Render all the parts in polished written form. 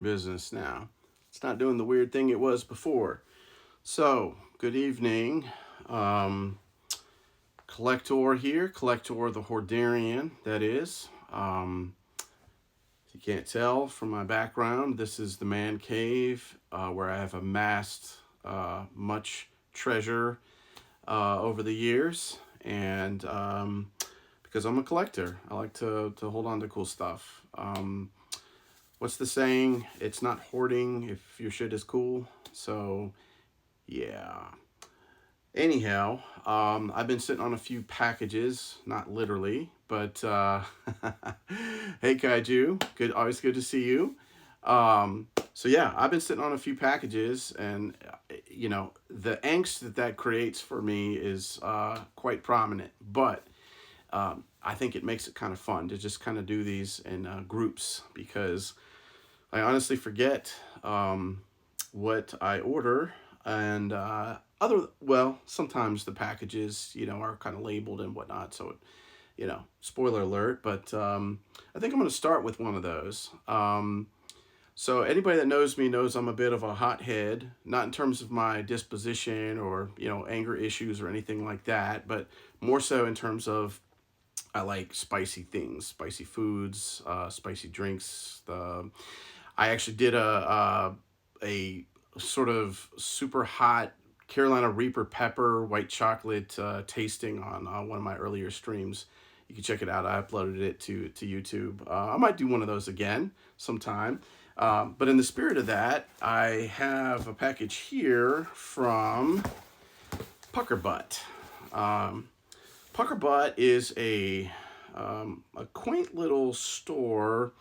business now. It's not doing the weird thing it was before. So, good evening. Um, Kollector here, Kollector the Hordarian, that is. If you can't tell from my background, this is the man cave where I have amassed much treasure over the years. And because I'm a collector, I like to hold on to cool stuff. What's the saying? It's not hoarding if your shit is cool. So, yeah. Anyhow, I've been sitting on a few packages, not literally, but hey, Kaiju, good, always good to see you. So yeah, I've been sitting on a few packages, and the angst that creates for me is quite prominent. But I think it makes it kind of fun to just kind of do these in groups because I honestly forget what I order, and sometimes the packages, are kind of labeled and whatnot, so spoiler alert. But I think I'm going to start with one of those. So anybody that knows me knows I'm a bit of a hothead, not in terms of my disposition or anger issues or anything like that, but more so in terms of I like spicy things, spicy foods, spicy drinks. I actually did a sort of super hot Carolina Reaper pepper white chocolate tasting on one of my earlier streams. You can check it out. I uploaded it to YouTube. I might do one of those again sometime. But in the spirit of that, I have a package here from Pucker Butt. Pucker Butt is a quaint little store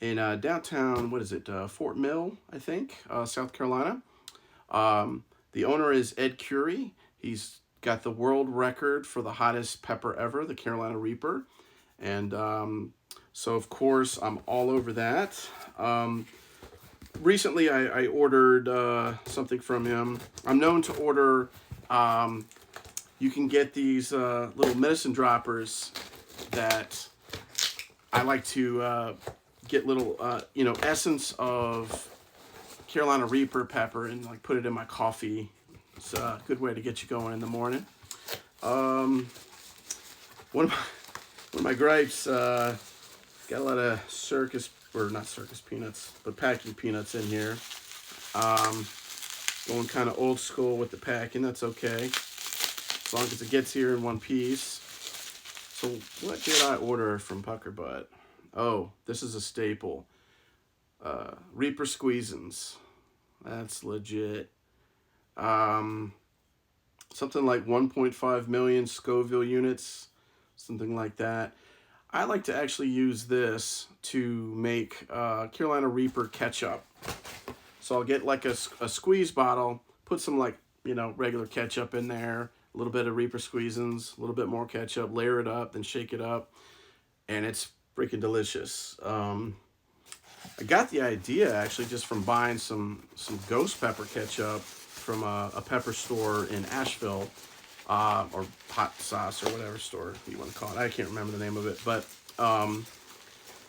in downtown, what is it, Fort Mill, I think, South Carolina. The owner is Ed Curie. He's got the world record for the hottest pepper ever, the Carolina Reaper. And so, of course, I'm all over that. Recently, I ordered something from him. I'm known to order, you can get these little medicine droppers that I like to get little, essence of Carolina Reaper pepper and like put it in my coffee. It's a good way to get you going in the morning. Um, one of my gripes, got a lot of not circus peanuts, but packing peanuts in here. Um, Going kind of old school with the packing. That's okay, as long as it gets here in one piece. So what did I order from Pucker Butt? Oh, this is a staple. Reaper Squeezins. That's legit. Um, Something like 1.5 million Scoville units, something like that. I like to actually use this to make Carolina Reaper ketchup. So I'll get like a squeeze bottle, put some like, regular ketchup in there, a little bit of Reaper Squeezins, a little bit more ketchup, layer it up, then shake it up, and it's freaking delicious. I got the idea actually just from buying some ghost pepper ketchup from a pepper store in Asheville, or hot sauce or whatever store you want to call it. I can't remember the name of it, but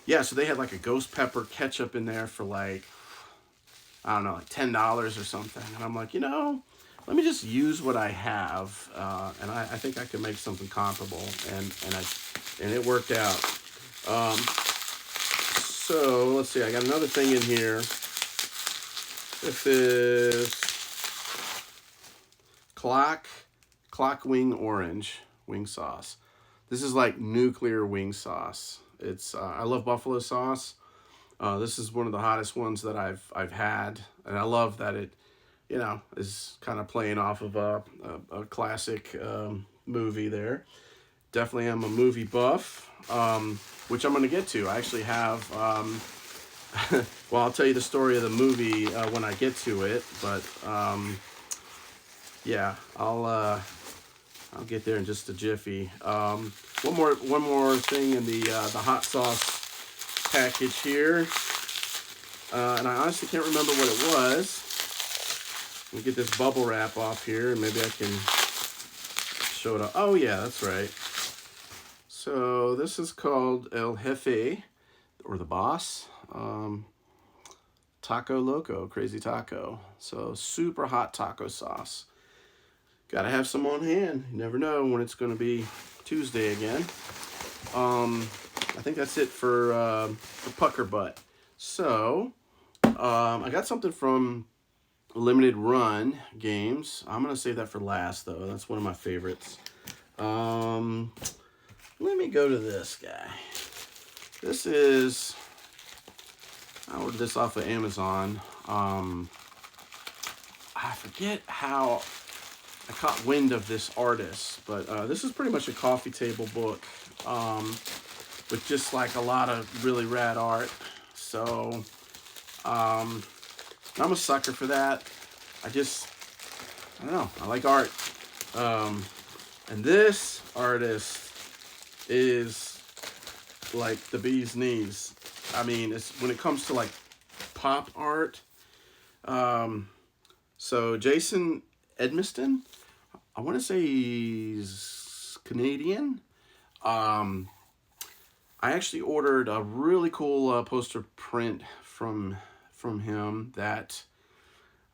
yeah. So they had like a ghost pepper ketchup in there for like, I don't know, like $10 or something, and I'm like, let me just use what I have, and I think I can make something comparable, and it worked out. Um, so let's see, I got another thing in here. This is Clock Wing Orange wing sauce. This is like nuclear wing sauce. It's I love buffalo sauce. This is one of the hottest ones that I've had, and I love that it, is kind of playing off of a classic movie there. Definitely am a movie buff, which I'm going to get to. I actually have, well, I'll tell you the story of the movie when I get to it, but yeah, I'll get there in just a jiffy. One more thing in the hot sauce package here, and I honestly can't remember what it was. Let me get this bubble wrap off here, and maybe I can show it up. Oh yeah, that's right. So this is called El Jefe, or the Boss. Taco Loco, Crazy Taco. So super hot taco sauce. Gotta have some on hand. You never know when it's gonna be Tuesday again. I think that's it for Pucker Butt. So I got something from Limited Run Games. I'm gonna save that for last though. That's one of my favorites. Let me go to this guy. This is, I ordered this off of Amazon. I forget how I caught wind of this artist, but this is pretty much a coffee table book with just like a lot of really rad art. So I'm a sucker for that. I don't know, I like art. And this artist is like the bee's knees. I mean, it's when it comes to like pop art. So Jason Edmundston, I want to say he's Canadian. I actually ordered a really cool poster print from him that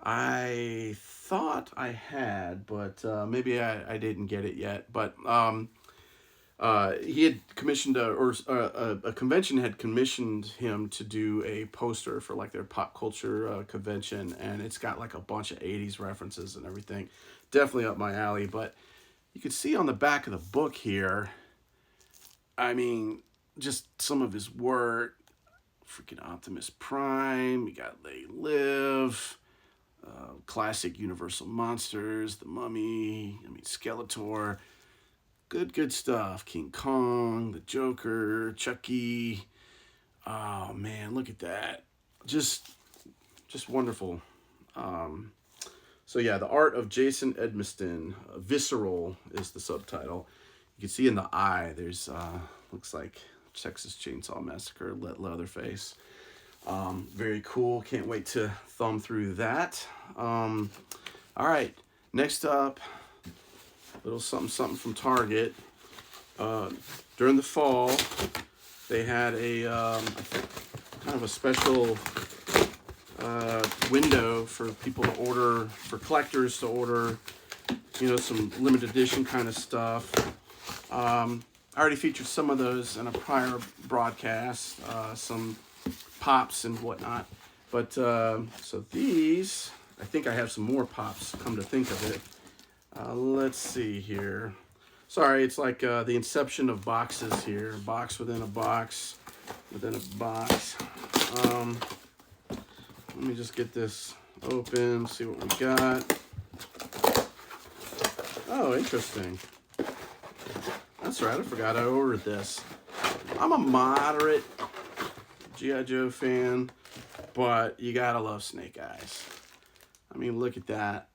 I thought I had, but maybe I didn't get it yet. But he had commissioned a convention had commissioned him to do a poster for like their pop culture convention, and it's got like a bunch of 80s references and everything. Definitely up my alley. But you can see on the back of the book here, I mean, just some of his work. Freaking Optimus Prime. You got They Live. Classic Universal Monsters. The Mummy. I mean, Skeletor. Good stuff. King Kong. The Joker. Chucky. Oh, man, look at that. Just wonderful. So, yeah, The Art of Jason Edmundston. Visceral is the subtitle. You can see in the eye, there's, looks like Texas Chainsaw Massacre, Leatherface. Very cool. Can't wait to thumb through that. All right. Next up, a little something from Target. During the fall, they had a kind of a special window for people to order, for collectors to order, you know, some limited edition kind of stuff. I already featured some of those in a prior broadcast, some pops and whatnot. But so these, I think I have some more pops, come to think of it. Let's see here. Sorry, it's like the inception of boxes here. Box within a box within a box. Let me just get this open, see what we got. Oh, interesting. That's right, I forgot I ordered this. I'm a moderate G.I. Joe fan, but you gotta love Snake Eyes. I mean, look at that.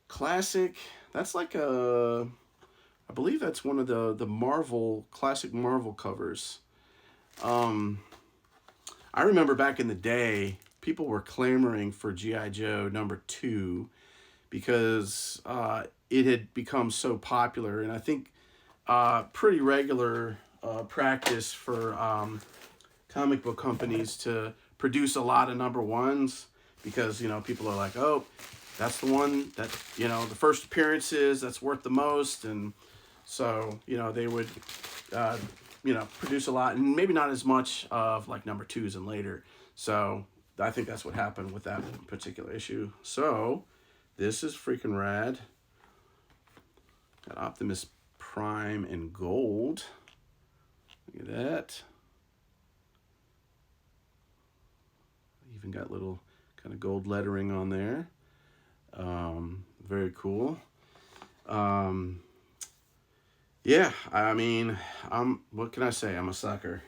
Classic, that's like a, I believe that's one of the Marvel, classic Marvel covers. I remember back in the day, people were clamoring for G.I. Joe #2 because it had become so popular, and I think pretty regular practice for comic book companies to produce a lot of #1s because, you know, people are like, oh, that's the one that, you know, the first appearances, that's worth the most. And so, you know, they would, you know, produce a lot and maybe not as much of like #2s and later. So I think that's what happened with that particular issue. So this is freaking rad. Got Optimus Prime in gold. Look at that. Even got little kind of gold lettering on there. Very cool. Yeah, I mean, what can I say? I'm a sucker.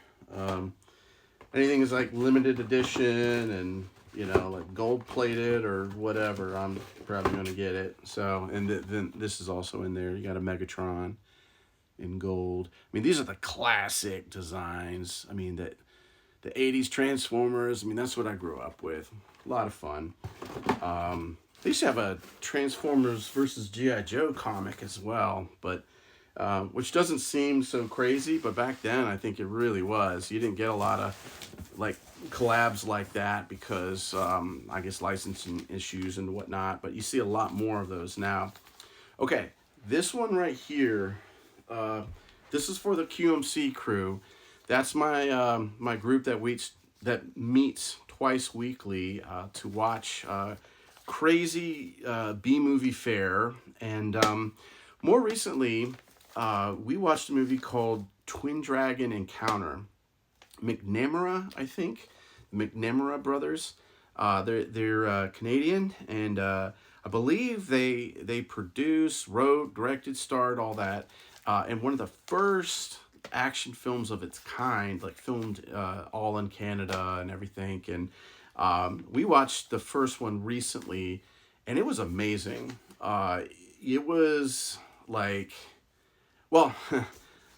Anything is like limited edition and, you know, like gold plated or whatever, I'm probably going to get it. So, and then this is also in there. You got a Megatron in gold. I mean, these are the classic designs. I mean, the 80s Transformers. I mean, that's what I grew up with. A lot of fun. They used to have a Transformers versus G.I. Joe comic as well, but which doesn't seem so crazy, but back then I think it really was. You didn't get a lot of like collabs like that because I guess licensing issues and whatnot. But you see a lot more of those now. Okay, this one right here. This is for the QMC crew. That's my my group that meets twice weekly to watch crazy B-movie fare. And more recently, we watched a movie called Twin Dragon Encounter. McNamara, I think, McNamara brothers. They're Canadian, and I believe they produced, wrote, directed, starred, all that. And one of the first action films of its kind, like filmed all in Canada and everything. And we watched the first one recently, and it was amazing. It was like, well,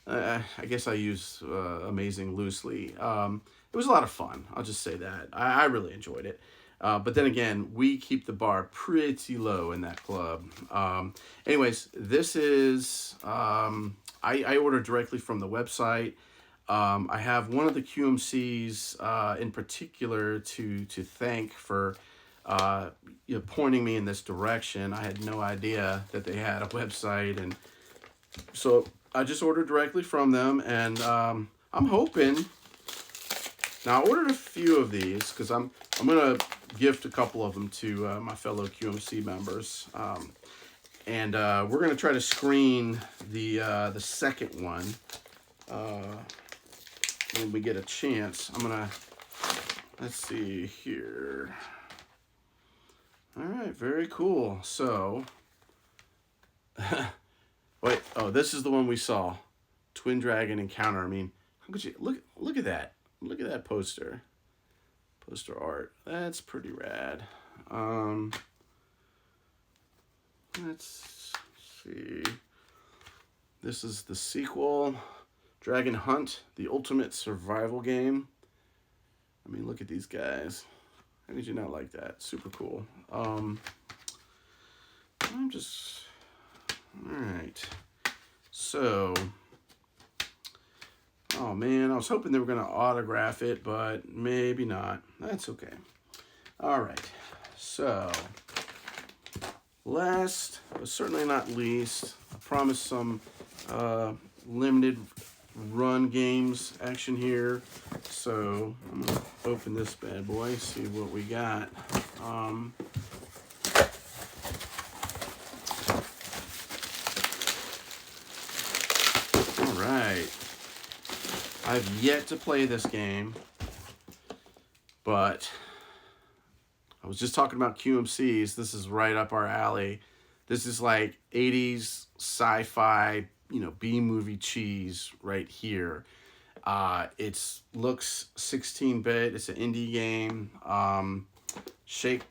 I guess I use amazing loosely. It was a lot of fun. I'll just say that. I really enjoyed it. But then again, we keep the bar pretty low in that club. Anyways, this is, I ordered directly from the website. I have one of the QMCs in particular to thank for pointing me in this direction. I had no idea that they had a website, and so I just ordered directly from them, and I'm hoping. Now, I ordered a few of these because I'm gonna gift a couple of them to my fellow QMC members, and we're gonna try to screen the second one when we get a chance. Let's see here. All right, very cool. So, wait, oh, this is the one we saw, Twin Dragon Encounter. I mean, how could you look at that? Look at that poster art. That's pretty rad. Let's see. This is the sequel, Dragon Hunt, the ultimate survival game. I mean, look at these guys. How could you not like that? Super cool. All right. So, oh man, I was hoping they were going to autograph it, but maybe not. That's okay. All right. So, last but certainly not least, I promised some limited run games action here. So, I'm going to open this bad boy, see what we got. All right. I've yet to play this game, but I was just talking about QMCs. This is right up our alley. This is like 80s sci-fi, B-movie cheese right here. It looks 16-bit. It's an indie game. Hunt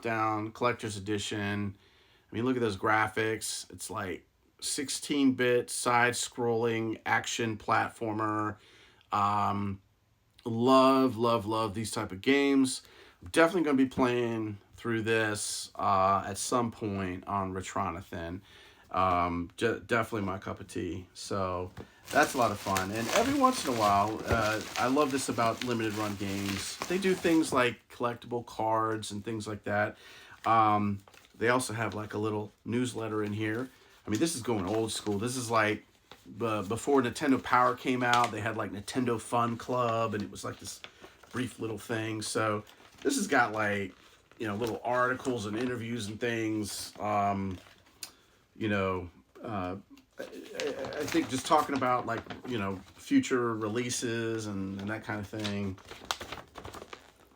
Down, Collector's Edition. I mean, look at those graphics. It's like 16-bit side-scrolling action platformer. Love these type of games. I'm definitely going to be playing through this at some point on Retronathan. Definitely my cup of tea. So that's a lot of fun. And every once in a while, I love this about limited run games. They do things like collectible cards and things like that. They also have like a little newsletter in here. I mean, this is going old school. This is like before Nintendo Power came out. They had like Nintendo Fun Club, and it was like this brief little thing. So this has got like, little articles and interviews and things. I think just talking about like, future releases and that kind of thing.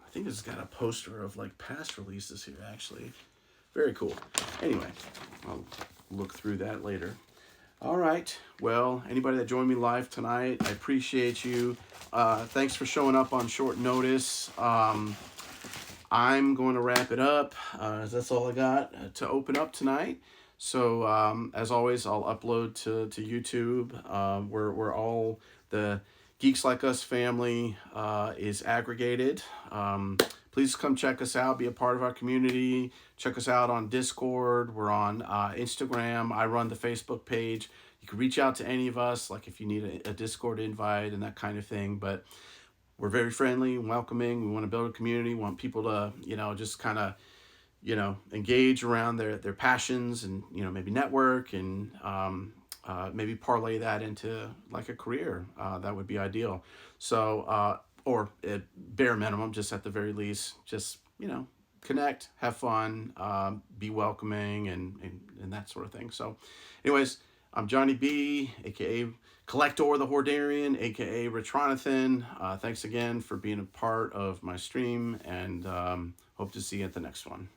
I think it's got a poster of like past releases here, actually. Very cool. Anyway, I'll look through that later. All right. Well, anybody that joined me live tonight, I appreciate you. Thanks for showing up on short notice. I'm going to wrap it up. That's all I got to open up tonight. So as always, I'll upload to YouTube where all the Geeks Like Us family is aggregated. Please come check us out, be a part of our community. Check us out on Discord. We're on Instagram. I run the Facebook page. You can reach out to any of us, like if you need a Discord invite and that kind of thing. But we're very friendly and welcoming. We want to build a community. We want people to, just kind of, engage around their passions and, maybe network and maybe parlay that into like a career. That would be ideal. So, or at bare minimum, just at the very least, just, connect, have fun, be welcoming, and that sort of thing. So, anyways, I'm Johnny B, aka Kollector the Hordarian, aka Retronathan. Thanks again for being a part of my stream, and hope to see you at the next one.